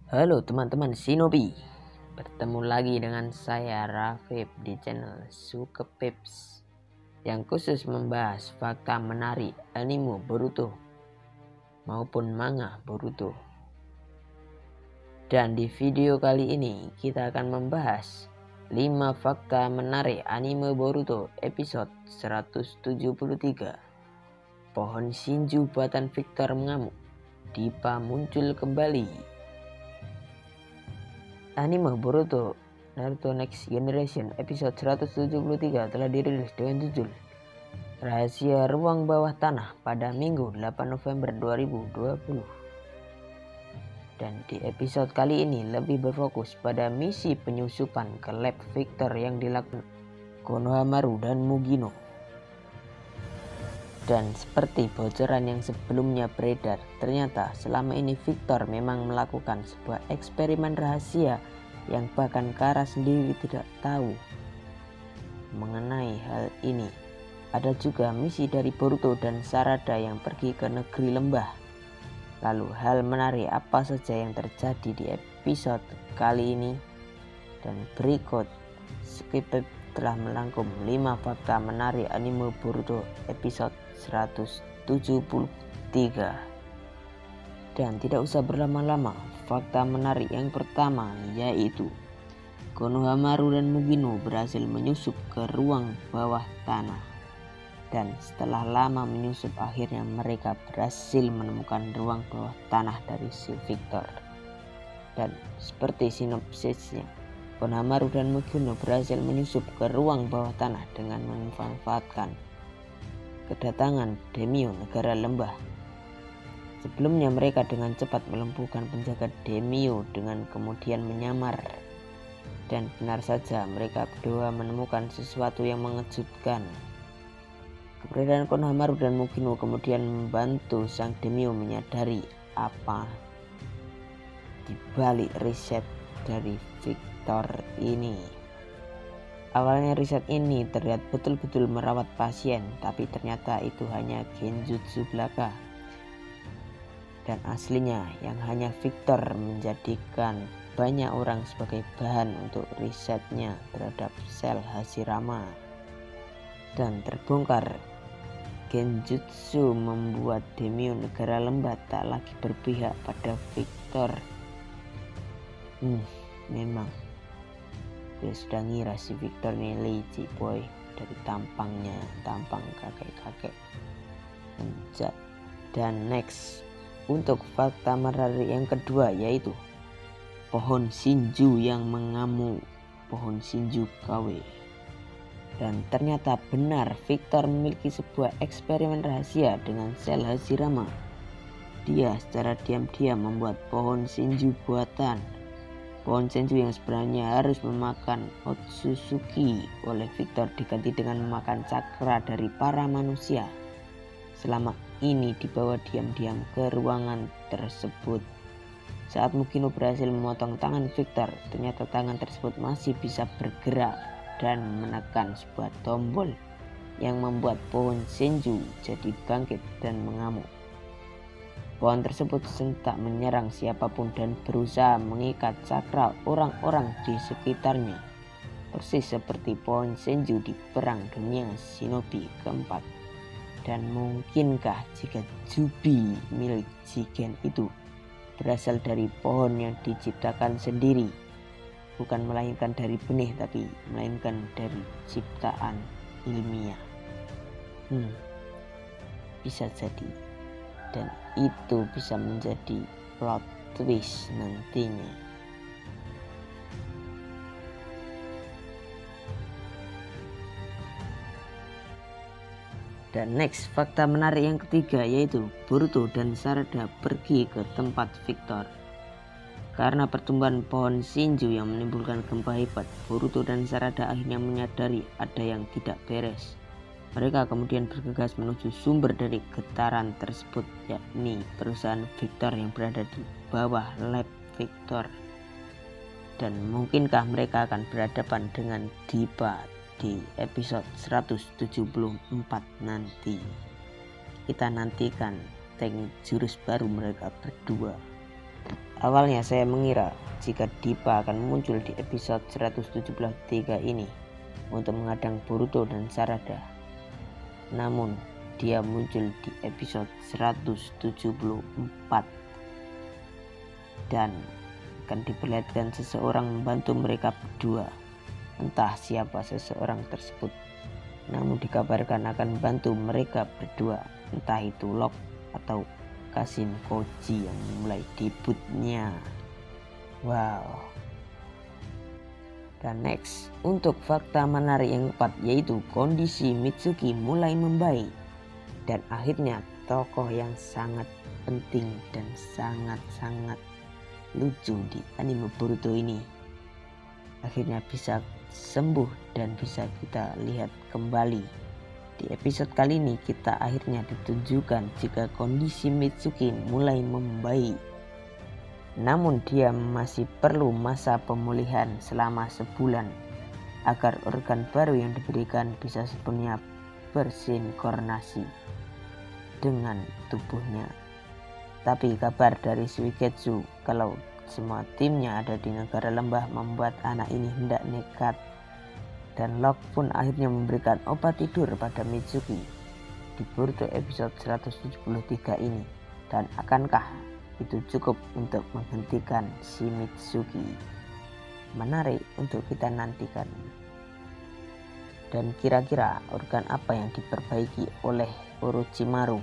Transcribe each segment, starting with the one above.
Halo teman-teman Shinobi, bertemu lagi dengan saya Rafif di channel Sukepips yang khusus membahas fakta menarik anime Boruto maupun manga Boruto. Dan di video kali ini kita akan membahas 5 fakta menarik anime Boruto episode 173. Pohon Shinju buatan Victor mengamuk, Dippa muncul kembali. Anime Boruto Naruto Next Generation episode 173 telah dirilis dengan judul Rahasia Ruang Bawah Tanah pada Minggu 8 November 2020. Dan di episode kali ini lebih berfokus pada misi penyusupan ke lab Victor yang dilakukan Konohamaru dan Mugino. Dan seperti bocoran yang sebelumnya beredar, ternyata selama ini Victor memang melakukan sebuah eksperimen rahasia yang bahkan Kara sendiri tidak tahu mengenai hal ini. Ada juga misi dari Boruto dan Sarada yang pergi ke negeri lembah. Lalu hal menarik apa saja yang terjadi di episode kali ini? Dan berikut Skipper telah merangkum 5 fakta menarik anime Boruto episode 173. Dan tidak usah berlama-lama, fakta menarik yang pertama yaitu Konohamaru dan Mugino berhasil menyusup ke ruang bawah tanah. Dan setelah lama menyusup, akhirnya mereka berhasil menemukan ruang bawah tanah dari si Victor. Dan seperti sinopsisnya, Konohamaru dan Mugino berhasil menyusup ke ruang bawah tanah dengan memanfaatkan kedatangan Daimyo negara lembah. Sebelumnya mereka dengan cepat melumpuhkan penjaga Daimyo dengan kemudian menyamar. Dan benar saja mereka berdua menemukan sesuatu yang mengejutkan. Keberadaan Konohamaru dan Mugino kemudian membantu sang Daimyo menyadari apa dibalik riset dari Victor ini. Awalnya riset ini terlihat betul-betul merawat pasien, tapi ternyata itu hanya genjutsu belaka. Dan aslinya yang hanya Victor menjadikan banyak orang sebagai bahan untuk risetnya terhadap sel Hashirama. Dan terbongkar, genjutsu membuat Daimyo negara lembah tak lagi berpihak pada Victor. Memang dia sudah ngira si Victor ini licik boy, dari tampang kakek-kakek. Dan next, untuk fakta menarik yang kedua yaitu pohon Shinju yang mengamuk, pohon Shinju KW. Dan ternyata benar, Victor memiliki sebuah eksperimen rahasia dengan sel Hashirama. Dia secara diam-diam membuat pohon Shinju buatan. Pohon Shinju yang sebenarnya harus memakan Otsutsuki oleh Victor diganti dengan memakan cakra dari para manusia. Selama ini dibawa diam-diam ke ruangan tersebut. Saat Mugino berhasil memotong tangan Victor, ternyata tangan tersebut masih bisa bergerak dan menekan sebuah tombol yang membuat pohon Shinju jadi bangkit dan mengamuk. Pohon tersebut sentak menyerang siapapun dan berusaha mengikat cakra orang-orang di sekitarnya. Persis seperti pohon Shinju di Perang Dunia Shinobi keempat. Dan mungkinkah jika Jubi milik Jigen itu berasal dari pohon yang diciptakan sendiri, bukan melainkan dari benih, tapi melainkan dari ciptaan ilmiah? Bisa jadi. Dan itu bisa menjadi plot twist nantinya. Dan next, fakta menarik yang ketiga yaitu Boruto dan Sarada pergi ke tempat Victor. Karena pertumbuhan pohon Shinju yang menimbulkan gempa hebat, Boruto dan Sarada akhirnya menyadari ada yang tidak beres. Mereka kemudian bergegas menuju sumber dari getaran tersebut, yakni perusahaan Victor yang berada di bawah lab Victor. Dan mungkinkah mereka akan berhadapan dengan Dippa di episode 174 nanti? Kita nantikan teknik jurus baru mereka berdua. Awalnya saya mengira jika Dippa akan muncul di episode 173 ini untuk menghadang Boruto dan Sarada. Namun dia muncul di episode 174 dan akan diperlihatkan seseorang membantu mereka berdua. Entah siapa seseorang tersebut, namun dikabarkan akan membantu mereka berdua, entah itu Lock atau Kashin Koji yang mulai debutnya. Wow. Dan next, untuk fakta menarik yang keempat yaitu kondisi Mitsuki mulai membaik. Dan akhirnya tokoh yang sangat penting dan sangat-sangat lucu di anime Boruto ini akhirnya bisa sembuh dan bisa kita lihat kembali. Di episode kali ini kita akhirnya ditunjukkan jika kondisi Mitsuki mulai membaik. Namun dia masih perlu masa pemulihan selama sebulan agar organ baru yang diberikan bisa sepenuhnya bersinkronasi dengan tubuhnya. Tapi kabar dari Suigetsu kalau semua timnya ada di negara lembah membuat anak ini hendak nekat. Dan Lock pun akhirnya memberikan obat tidur pada Mitsuki di Boruto episode 173 ini. Dan akankah itu cukup untuk menghentikan si Mitsuki? Menarik untuk kita nantikan. Dan kira-kira organ apa yang diperbaiki oleh Orochimaru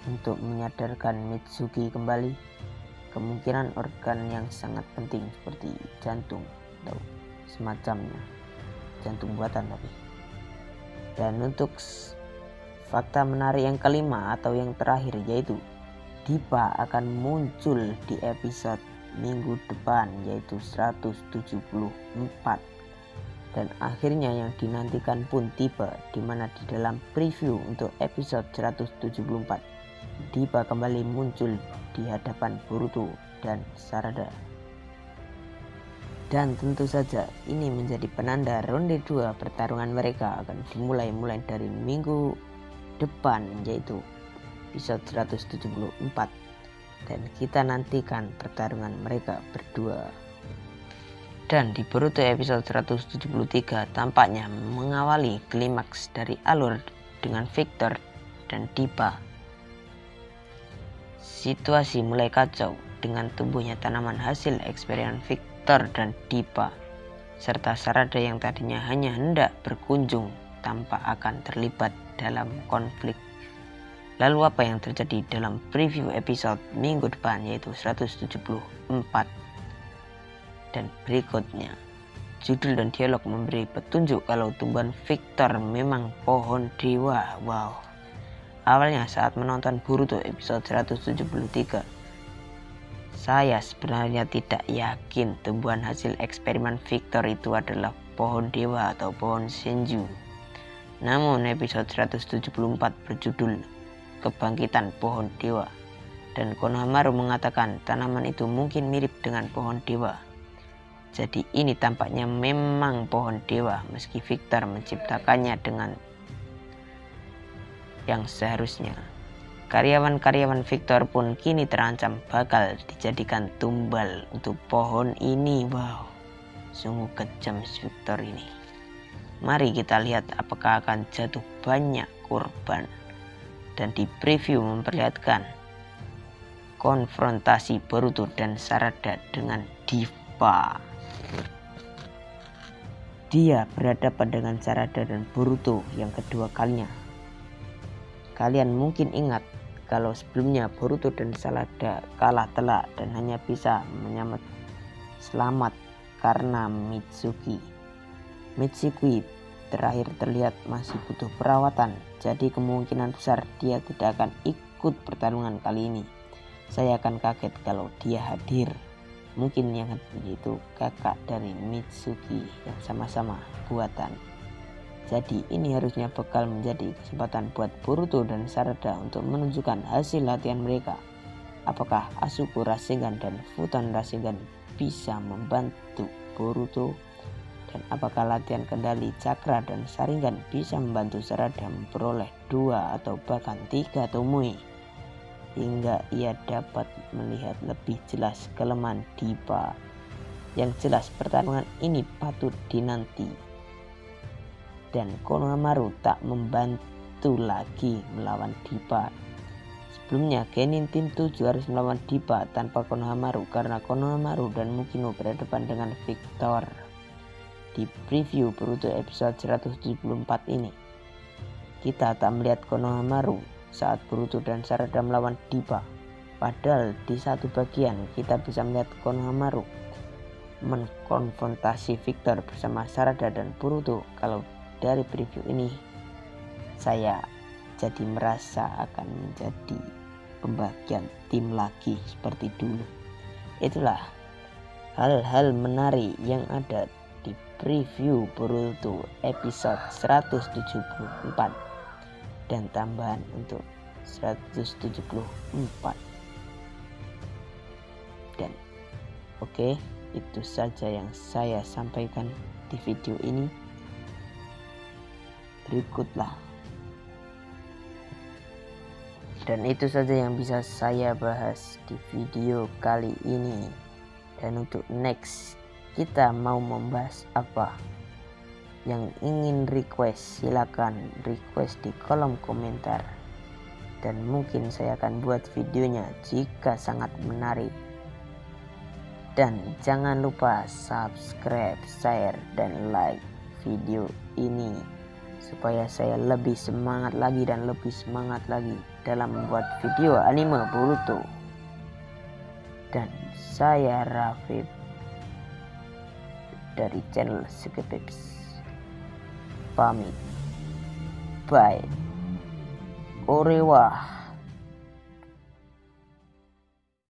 untuk menyadarkan Mitsuki kembali? Kemungkinan organ yang sangat penting seperti jantung atau semacamnya, jantung buatan tapi. Dan untuk fakta menarik yang kelima atau yang terakhir yaitu Dippa akan muncul di episode minggu depan yaitu 174. Dan akhirnya yang dinantikan pun tiba, di mana di dalam preview untuk episode 174 Dippa kembali muncul di hadapan Boruto dan Sarada. Dan tentu saja ini menjadi penanda ronde 2 pertarungan mereka akan dimulai dari minggu depan yaitu episode 174. Dan kita nantikan pertarungan mereka berdua. Dan di Boruto episode 173 tampaknya mengawali klimaks dari alur dengan Victor dan Dippa. Situasi mulai kacau dengan tumbuhnya tanaman hasil eksperimen Victor dan Dippa, serta Sarada yang tadinya hanya hendak berkunjung tanpa akan terlibat dalam konflik. Lalu apa yang terjadi dalam preview episode minggu depan yaitu 174. Dan berikutnya, judul dan dialog memberi petunjuk kalau tumbuhan Victor memang pohon dewa. Wow. Awalnya saat menonton Boruto episode 173, saya sebenarnya tidak yakin tumbuhan hasil eksperimen Victor itu adalah pohon dewa atau pohon Senju. Namun episode 174 berjudul Kebangkitan Pohon Dewa, dan Konohamaru mengatakan tanaman itu mungkin mirip dengan pohon dewa. Jadi ini tampaknya memang pohon dewa meski Victor menciptakannya dengan yang seharusnya. Karyawan-karyawan Victor pun kini terancam bakal dijadikan tumbal untuk pohon ini. Wow, sungguh kejam Victor ini. Mari kita lihat apakah akan jatuh banyak korban. Dan di preview memperlihatkan konfrontasi Boruto dan Sarada dengan Dippa. Dia berhadapan dengan Sarada dan Boruto yang kedua kalinya. Kalian mungkin ingat kalau sebelumnya Boruto dan Sarada kalah telak dan hanya bisa menyelamat karena Mitsuki terakhir terlihat masih butuh perawatan, jadi kemungkinan besar dia tidak akan ikut pertarungan kali ini. Saya akan kaget kalau dia hadir. Mungkin yang hadir itu kakak dari Mitsuki yang sama-sama buatan. Jadi ini harusnya bakal menjadi kesempatan buat Boruto dan Sarada untuk menunjukkan hasil latihan mereka. Apakah Asuko Rasengan dan Futon Rasengan bisa membantu Boruto? Dan apakah latihan kendali Cakra dan Sharingan bisa membantu Sarada memperoleh 2 atau bahkan 3 Tomoe? hingga ia dapat melihat lebih jelas kelemahan Dippa. Yang jelas pertarungan ini patut dinanti dan Konohamaru tak membantu lagi melawan Dippa. Sebelumnya Genin Tim 7 harus melawan Dippa tanpa Konohamaru karena Konohamaru dan Mukino berhadapan dengan Victor. Di preview Boruto episode 174 ini, kita tak melihat Konohamaru saat Boruto dan Sarada melawan Dippa. Padahal di satu bagian kita bisa melihat Konohamaru mengkonfrontasi Victor bersama Sarada dan Boruto. Kalau dari preview ini saya jadi merasa akan menjadi pembagian tim lagi seperti dulu. Itulah hal-hal menarik yang ada di preview Boruto episode 174 dan tambahan untuk 174. Dan oke, itu saja yang saya sampaikan di video ini. Berikutlah, dan itu saja yang bisa saya bahas di video kali ini. Dan untuk next, kita mau membahas apa? Yang ingin request silakan request di kolom komentar, dan mungkin saya akan buat videonya jika sangat menarik. Dan jangan lupa subscribe, share, dan like video ini supaya saya lebih semangat lagi dan lebih semangat lagi dalam membuat video anime Boruto. Dan saya Rafif dari channel Segepips pamit. Bye. Orewa.